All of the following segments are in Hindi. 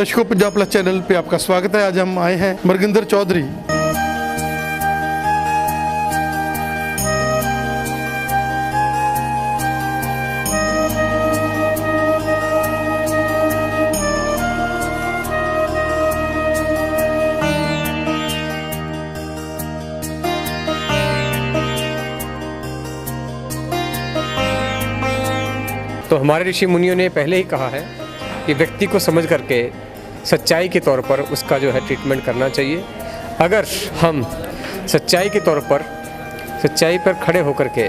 दर्शकों, पंजाब प्लस चैनल पे आपका स्वागत है। आज हम आए हैं मरगिंदर चौधरी। तो हमारे ऋषि मुनियों ने पहले ही कहा है कि व्यक्ति को समझ करके सच्चाई के तौर पर उसका जो है ट्रीटमेंट करना चाहिए। अगर हम सच्चाई के तौर पर सच्चाई पर खड़े होकर के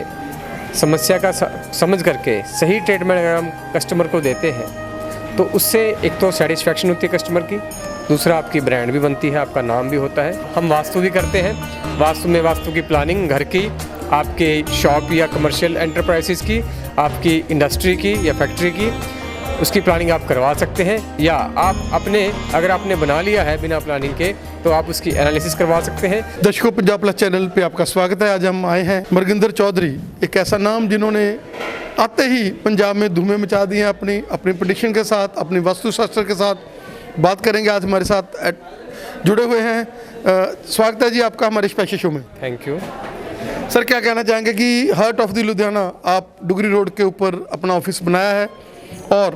समस्या का समझ करके सही ट्रीटमेंट अगर हम कस्टमर को देते हैं तो उससे एक तो सेटिस्फैक्शन होती है कस्टमर की, दूसरा आपकी ब्रांड भी बनती है, आपका नाम भी होता है। हम वास्तु भी करते हैं। वास्तु में वास्तु की प्लानिंग घर की, आपके शॉप या कमर्शियल एंटरप्राइजेस की, आपकी इंडस्ट्री की या फैक्ट्री की, उसकी प्लानिंग आप करवा सकते हैं। या आप अपने अगर आपने बना लिया है बिना प्लानिंग के तो आप उसकी एनालिसिस करवा सकते हैं। दर्शकों, पंजाब प्लस चैनल पे आपका स्वागत है। आज हम आए हैं मरगिंदर चौधरी, एक ऐसा नाम जिन्होंने आते ही पंजाब में धूमें मचा दी हैं अपनी प्रेडिक्शन के साथ, अपनी वास्तुशास्त्र के साथ। बात करेंगे, आज हमारे साथ जुड़े हुए हैं। स्वागत है जी आपका हमारे स्पेशल शो में। थैंक यू सर, क्या कहना चाहेंगे कि हार्ट ऑफ द लुधियाना आप डुगरी रोड के ऊपर अपना ऑफिस बनाया है, और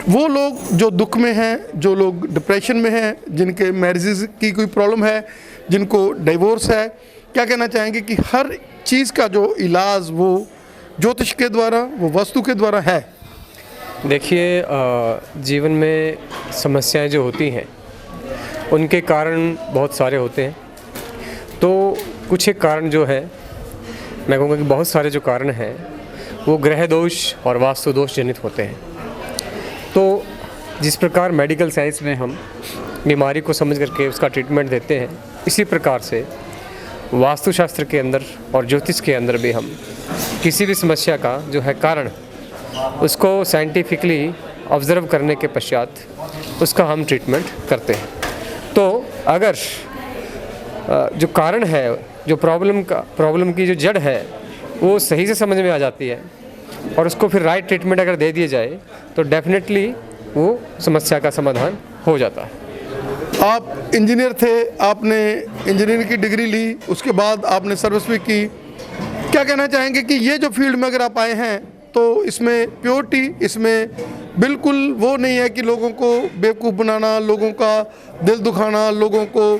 वो लोग जो दुख में हैं, जो लोग डिप्रेशन में हैं, जिनके मैरिजेस की कोई प्रॉब्लम है, जिनको डिवोर्स है, क्या कहना चाहेंगे कि हर चीज़ का जो इलाज वो ज्योतिष के द्वारा, वो वास्तु के द्वारा है? देखिए, जीवन में समस्याएं जो होती हैं उनके कारण बहुत सारे होते हैं। तो कुछ एक कारण जो है, मैं कहूँगा कि बहुत सारे जो कारण हैं वो ग्रह दोष और वास्तु दोष जनित होते हैं। तो जिस प्रकार मेडिकल साइंस में हम बीमारी को समझ करके उसका ट्रीटमेंट देते हैं, इसी प्रकार से वास्तुशास्त्र के अंदर और ज्योतिष के अंदर भी हम किसी भी समस्या का जो है कारण, उसको साइंटिफिकली ऑब्ज़र्व करने के पश्चात उसका हम ट्रीटमेंट करते हैं। तो अगर जो कारण है, जो प्रॉब्लम की जो जड़ है वो सही से समझ में आ जाती है और उसको फिर राइट ट्रीटमेंट अगर दे दिया जाए तो डेफिनेटली वो समस्या का समाधान हो जाता है। आप इंजीनियर थे, आपने इंजीनियरिंग की डिग्री ली, उसके बाद आपने सर्विस भी की। क्या कहना चाहेंगे कि ये जो फील्ड में अगर आप आए हैं तो इसमें प्योरिटी, इसमें बिल्कुल वो नहीं है कि लोगों को बेवकूफ़ बनाना, लोगों का दिल दुखाना, लोगों को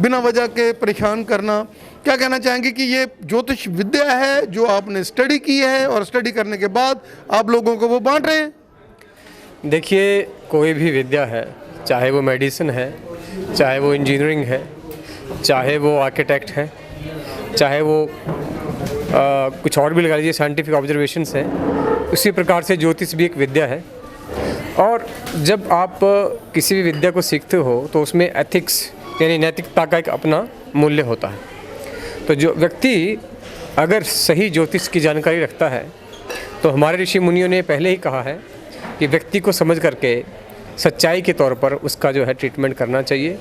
बिना वजह के परेशान करना। क्या कहना चाहेंगे कि ये ज्योतिष विद्या है जो आपने स्टडी की है और स्टडी करने के बाद आप लोगों को वो बांट रहे हैं? देखिए, कोई भी विद्या है, चाहे वो मेडिसिन है, चाहे वो इंजीनियरिंग है, चाहे वो आर्किटेक्ट है, चाहे वो कुछ और भी लगा लीजिए, साइंटिफिक ऑब्जर्वेशंस हैं, उसी प्रकार से ज्योतिष भी एक विद्या है। और जब आप किसी भी विद्या को सीखते हो तो उसमें एथिक्स यानी नैतिकता का एक अपना मूल्य होता है। तो जो व्यक्ति अगर सही ज्योतिष की जानकारी रखता है तो हमारे ऋषि मुनियों ने पहले ही कहा है कि व्यक्ति को समझ करके सच्चाई के तौर पर उसका जो है ट्रीटमेंट करना चाहिए।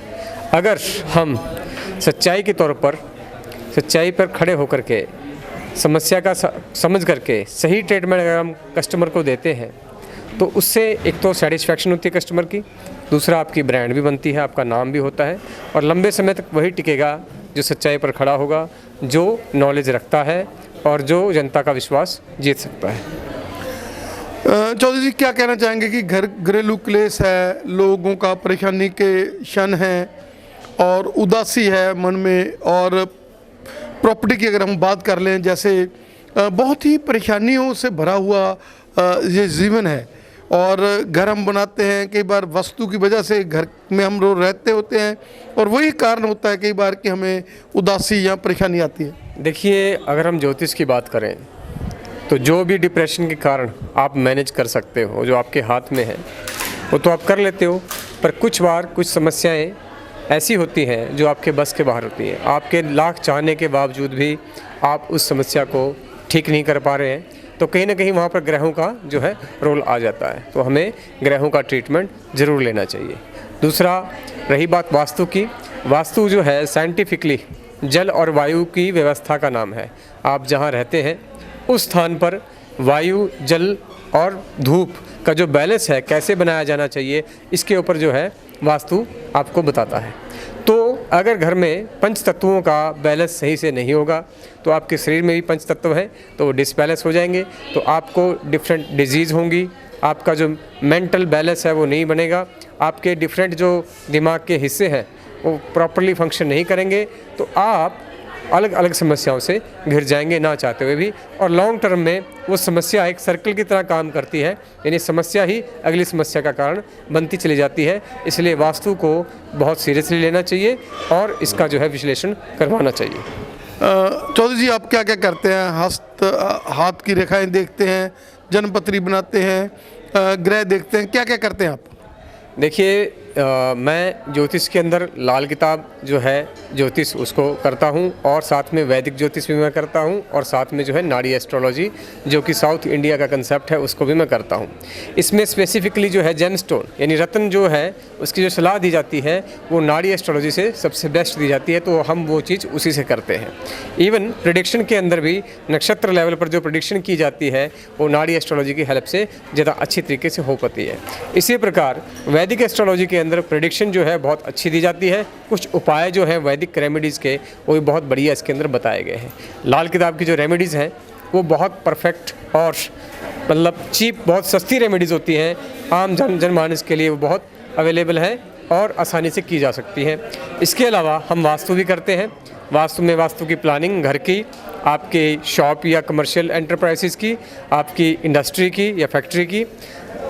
अगर हम सच्चाई के तौर पर सच्चाई पर खड़े होकर के समस्या का समझ करके सही ट्रीटमेंट अगर हम कस्टमर को देते हैं तो उससे एक तो सेटिस्फैक्शन होती है कस्टमर की, दूसरा आपकी ब्रांड भी बनती है, आपका नाम भी होता है, और लंबे समय तक वही टिकेगा जो सच्चाई पर खड़ा होगा, जो नॉलेज रखता है और जो जनता का विश्वास जीत सकता है। चौधरी जी, क्या कहना चाहेंगे कि घरेलू क्लेश है, लोगों का परेशानी के क्षण हैं और उदासी है मन में, और प्रॉपर्टी की अगर हम बात कर लें, जैसे बहुत ही परेशानियों से भरा हुआ ये जीवन है, और घर हम बनाते हैं, कई बार वस्तु की वजह से घर में हम लोग रहते होते हैं, और वही कारण होता है कई बार कि हमें उदासी या परेशानी आती है। देखिए, अगर हम ज्योतिष की बात करें तो जो भी डिप्रेशन के कारण आप मैनेज कर सकते हो, जो आपके हाथ में है, वो तो आप कर लेते हो। पर कुछ बार कुछ समस्याएं ऐसी होती हैं जो आपके बस के बाहर होती हैं। आपके लाख चाहने के बावजूद भी आप उस समस्या को ठीक नहीं कर पा रहे हैं, तो कहीं ना कहीं वहाँ पर ग्रहों का जो है रोल आ जाता है। तो हमें ग्रहों का ट्रीटमेंट ज़रूर लेना चाहिए। दूसरा, रही बात वास्तु की, वास्तु जो है साइंटिफिकली जल और वायु की व्यवस्था का नाम है। आप जहाँ रहते हैं उस स्थान पर वायु, जल और धूप का जो बैलेंस है कैसे बनाया जाना चाहिए, इसके ऊपर जो है वास्तु आपको बताता है। तो अगर घर में पंच तत्वों का बैलेंस सही से नहीं होगा तो आपके शरीर में भी पंच तत्व हैं तो वो डिसबैलेंस हो जाएंगे, तो आपको डिफरेंट डिजीज़ होंगी, आपका जो मेंटल बैलेंस है वो नहीं बनेगा, आपके डिफरेंट जो दिमाग के हिस्से हैं वो प्रॉपरली फंक्शन नहीं करेंगे, तो आप अलग अलग समस्याओं से घिर जाएंगे ना चाहते हुए भी। और लॉन्ग टर्म में वो समस्या एक सर्कल की तरह काम करती है, यानी समस्या ही अगली समस्या का कारण बनती चली जाती है। इसलिए वास्तु को बहुत सीरियसली लेना चाहिए और इसका जो है विश्लेषण करवाना चाहिए। चौधरी जी, आप क्या क्या करते हैं? हाथ की रेखाएं देखते हैं, जन्मपत्री बनाते हैं, ग्रह देखते हैं, क्या क्या करते हैं आप? देखिए, मैं ज्योतिष के अंदर लाल किताब जो है ज्योतिष उसको करता हूँ, और साथ में वैदिक ज्योतिष भी मैं करता हूँ, और साथ में जो है नाड़ी एस्ट्रोलॉजी जो कि साउथ इंडिया का कंसेप्ट है उसको भी मैं करता हूँ। इसमें स्पेसिफिकली जो है जेमस्टोन यानी रत्न जो है उसकी जो सलाह दी जाती है वो नाड़ी एस्ट्रोलॉजी से सबसे बेस्ट दी जाती है, तो हम वो चीज़ उसी से करते हैं। इवन प्रेडिक्शन के अंदर भी नक्षत्र लेवल पर जो प्रेडिक्शन की जाती है वो नाड़ी एस्ट्रोलॉजी की हेल्प से ज़्यादा अच्छी तरीके से हो पाती है। इसी प्रकार वैदिक एस्ट्रोलॉजी के अंदर प्रेडिक्शन जो है बहुत अच्छी दी जाती है। कुछ उपाय जो हैं वैदिक रेमेडीज़ के वो भी बहुत बढ़िया इसके अंदर बताए गए हैं। लाल किताब की जो रेमेडीज़ हैं वो बहुत परफेक्ट और मतलब चीप, बहुत सस्ती रेमेडीज़ होती हैं, आम जनमानस के लिए वो बहुत अवेलेबल हैं और आसानी से की जा सकती हैं। इसके अलावा हम वास्तु भी करते हैं। वास्तु में वास्तु की प्लानिंग घर की, आपके शॉप या कमर्शियल एंटरप्राइजेज़ की, आपकी इंडस्ट्री की या फैक्ट्री की,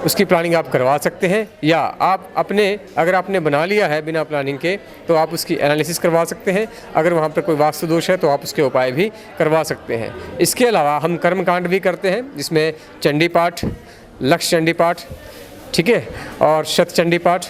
उसकी प्लानिंग आप करवा सकते हैं, या आप अपने अगर आपने बना लिया है बिना प्लानिंग के तो आप उसकी एनालिसिस करवा सकते हैं। अगर वहाँ पर कोई वास्तु दोष है तो आप उसके उपाय भी करवा सकते हैं। इसके अलावा हम कर्मकांड भी करते हैं जिसमें चंडी पाठ, लक्ष्य चंडी पाठ, ठीक है, और शत चंडी पाठ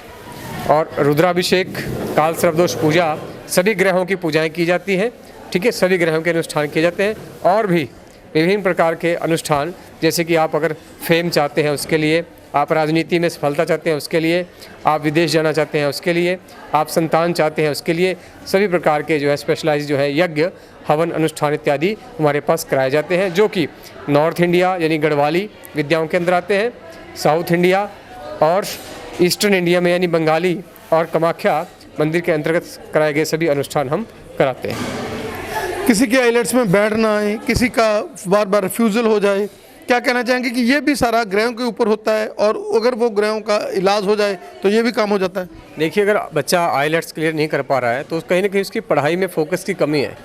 और रुद्राभिषेक, काल सर्वदोष पूजा, सभी ग्रहों की पूजाएँ की जाती हैं, ठीक है, सभी ग्रहों के अनुष्ठान किए जाते हैं। और भी विभिन्न प्रकार के अनुष्ठान, जैसे कि आप अगर फेम चाहते हैं उसके लिए, आप राजनीति में सफलता चाहते हैं उसके लिए, आप विदेश जाना चाहते हैं उसके लिए, आप संतान चाहते हैं उसके लिए, सभी प्रकार के जो है स्पेशलाइज जो है यज्ञ, हवन, अनुष्ठान इत्यादि हमारे पास कराए जाते हैं, जो कि नॉर्थ इंडिया यानी गढ़वाली विद्याओं के अंदर आते हैं, साउथ इंडिया और ईस्टर्न इंडिया में यानी बंगाली और कामाख्या मंदिर के अंतर्गत कराए गए सभी अनुष्ठान हम कराते हैं। किसी के आइलेट्स में बैठ ना आए, किसी का बार बार रिफ्यूज़ल हो जाए, क्या कहना चाहेंगे कि ये भी सारा ग्रहों के ऊपर होता है, और अगर वो ग्रहों का इलाज हो जाए तो ये भी काम हो जाता है? देखिए, अगर बच्चा आइलेट्स क्लियर नहीं कर पा रहा है तो कहीं ना कहीं उसकी पढ़ाई में फोकस की कमी है,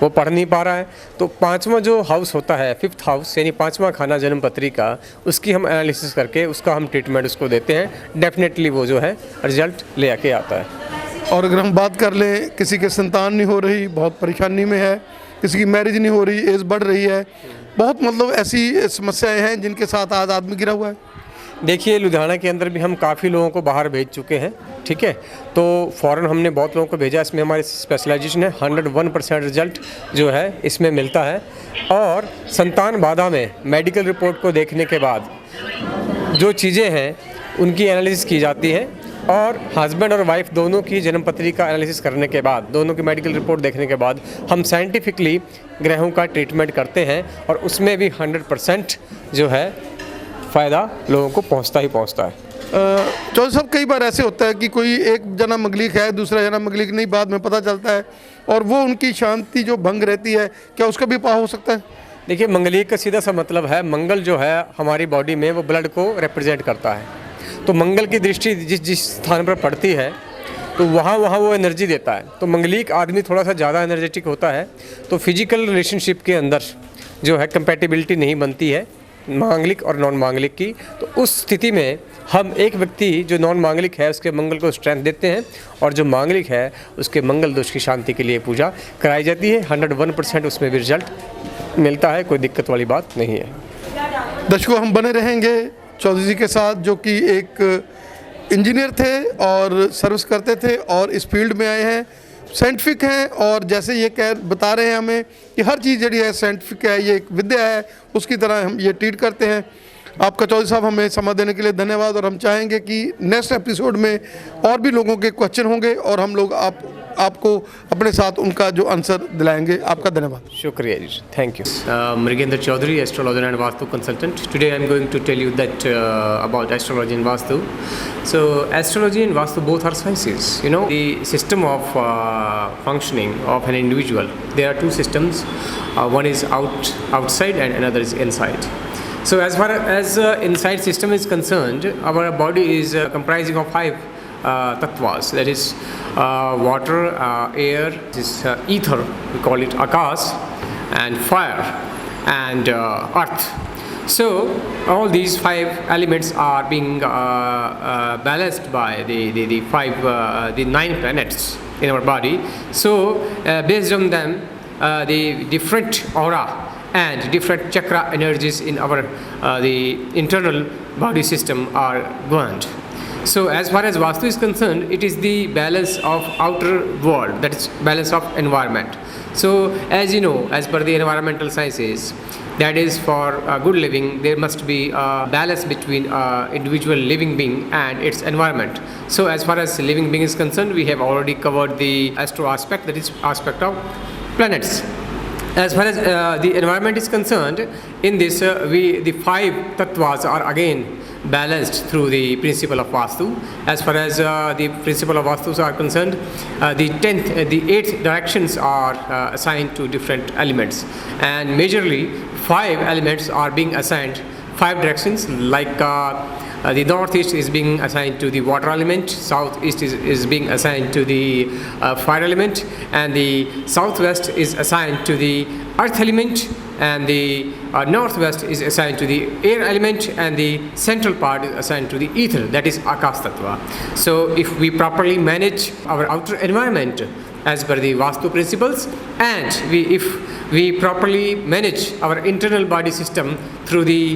वो पढ़ नहीं पा रहा है, तो पांचवा जो हाउस होता है, 5th हाउस यानी पांचवा खाना जन्म पत्री का, उसकी हम एनालिसिस करके उसका हम ट्रीटमेंट उसको देते हैं। डेफिनेटली वो जो है रिजल्ट ले आके आता है। और अगर हम बात कर लें, किसी के संतान नहीं हो रही, बहुत परेशानी में है, किसी की मैरिज नहीं हो रही, एज बढ़ रही है, बहुत मतलब ऐसी समस्याएं हैं जिनके साथ आज आदमी गिरा हुआ है। देखिए, लुधियाना के अंदर भी हम काफ़ी लोगों को बाहर भेज चुके हैं, ठीक है, तो फ़ौरन हमने बहुत लोगों को भेजा। इसमें हमारी स्पेशलाइजेशन है, 101% रिजल्ट जो है इसमें मिलता है। और संतान बाधा में मेडिकल रिपोर्ट को देखने के बाद जो चीज़ें हैं उनकी एनालिसिस की जाती है, और हस्बैंड और वाइफ दोनों की जन्मपत्री का एनालिसिस करने के बाद, दोनों की मेडिकल रिपोर्ट देखने के बाद हम साइंटिफिकली ग्रहों का ट्रीटमेंट करते हैं, और उसमें भी 100% जो है फ़ायदा लोगों को पहुंचता ही पहुंचता है। चौधरी साहब, कई बार ऐसे होता है कि कोई एक जना मंगलिक है, दूसरा जना मंगलिक नहीं, बाद में पता चलता है, और वो उनकी शांति जो भंग रहती है, क्या उसका भी उपाय हो सकता है? देखिए, मंगलिक का सीधा सा मतलब है, मंगल जो है हमारी बॉडी में वो ब्लड को रिप्रेजेंट करता है, तो मंगल की दृष्टि जिस स्थान पर पड़ती है तो वहाँ वो एनर्जी देता है। तो मंगलिक आदमी थोड़ा सा ज़्यादा एनर्जेटिक होता है, तो फिजिकल रिलेशनशिप के अंदर जो है कंपैटिबिलिटी नहीं बनती है मांगलिक और नॉन मांगलिक की। तो उस स्थिति में हम एक व्यक्ति जो नॉन मांगलिक है उसके मंगल को स्ट्रेंथ देते हैं, और जो मांगलिक है उसके मंगल दोष की शांति के लिए पूजा कराई जाती है। 101% उसमें भी रिजल्ट मिलता है, कोई दिक्कत वाली बात नहीं है। दर्शकों, हम बने रहेंगे चौधरी जी के साथ, जो कि एक इंजीनियर थे और सर्विस करते थे और इस फील्ड में आए हैं, साइंटिफिक हैं, और जैसे ये बता रहे हैं हमें कि हर चीज़ जड़ी है साइंटिफिक है, ये एक विद्या है, उसकी तरह हम ये ट्रीट करते हैं। आपका चौधरी साहब हमें समय देने के लिए धन्यवाद, और हम चाहेंगे कि नेक्स्ट एपिसोड में और भी लोगों के क्वेश्चन होंगे और हम लोग आप आपको अपने साथ उनका जो आंसर दिलाएंगे। आपका धन्यवाद। Shukriya ji. Thank you. Mrigendra Chaudhary, astrologer and Vastu consultant. Today I am going to tell you that about astrology and Vastu. So astrology and Vastu both are sciences. You know, the system of functioning of an individual. There are two systems. One is outside and another is inside. So as far as inside system is concerned, our body is comprising of five tattvas, that is water, air, this ether, we call it akas, and fire, and earth. So all these five elements are being balanced by the 9 planets in our body. So based on them, the different aura and different chakra energies in our the internal body system are governed. So as far as Vastu is concerned, it is the balance of outer world, that is balance of environment. So as you know, as per the environmental sciences, that is for good living, there must be a balance between individual living being and its environment. So as far as living being is concerned, we have already covered the astro aspect, that is aspect of planets. As far as the environment is concerned, in this the 5 tattvas are again balanced through the principle of Vastu. As far as the principle of Vastus are concerned, the 8th directions are assigned to different elements, and majorly 5 elements are being assigned 5 directions, like the northeast is being assigned to the water element, southeast is being assigned to the fire element, and the southwest is assigned to the earth element, and the northwest is assigned to the air element, and the central part is assigned to the ether, that is Akas Tattva. So if we properly manage our outer environment as per the Vastu principles, and if we properly manage our internal body system through the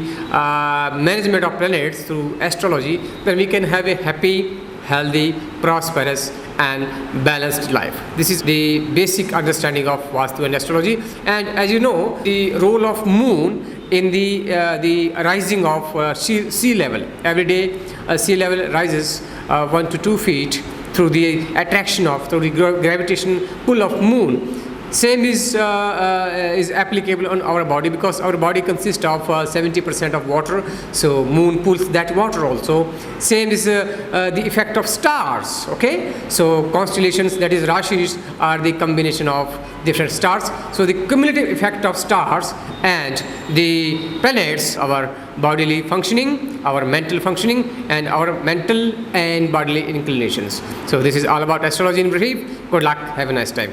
management of planets through astrology, then we can have a happy, healthy, prosperous and balanced life. This is the basic understanding of Vastu and astrology. And as you know, the role of moon in the rising of sea level. Every day sea level rises 1 to 2 feet through the through the gravitation pull of moon. Same is applicable on our body, because our body consists of 70% of water, so moon pulls that water also. Same is the effect of stars, okay? So constellations, that is Rashis, are the combination of different stars. So the cumulative effect of stars and the planets, our bodily functioning, our mental functioning, and our mental and bodily inclinations. So this is all about astrology in brief. Good luck, have a nice time.